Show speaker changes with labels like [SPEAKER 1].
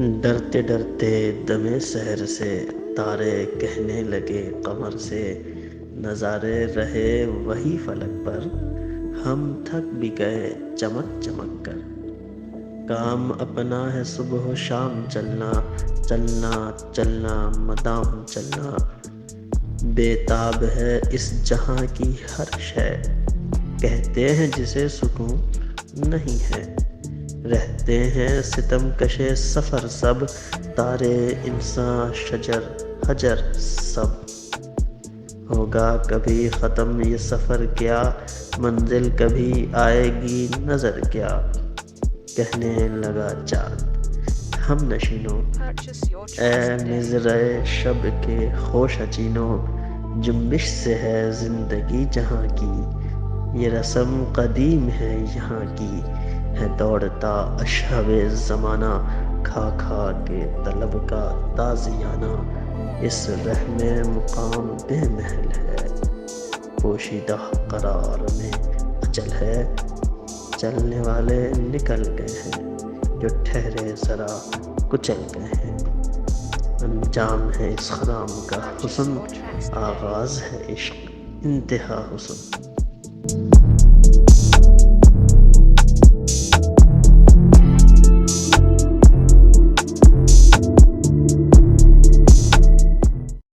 [SPEAKER 1] ڈرتے ڈرتے دمے سحر سے تارے کہنے لگے قمر سے، نظارے رہے وہی فلک پر، ہم تھک بھی گئے چمک چمک کر۔ کام اپنا ہے صبح و شام چلنا، چلنا چلنا مدام چلنا، بے تاب ہے اس جہاں کی ہر شے، کہتے ہیں جسے سکون نہیں ہے، رہتے ہیں ستم کشے سفر سب، تارے انساں شجر حجر سب۔ ہوگا کبھی ختم یہ سفر کیا، منزل کبھی آئے گی نظر کیا، کہنے لگا چاند ہم نشینوں، اے مژرۂ شب کے خوش اچینوں، جنبش سے ہے زندگی جہاں کی، یہ رسم قدیم ہے یہاں کی، ہے دوڑتا اشہب زمانہ، کھا کھا کے طلب کا تازیانہ، اس رحم مقام بے محل ہے، پوشیدہ قرار میں اجل ہے، چلنے والے نکل گئے ہیں، جو ٹھہرے ذرا کچل گئے ہیں، انجام ہے اس خرام کا حسن، آغاز ہے عشق انتہا حسن۔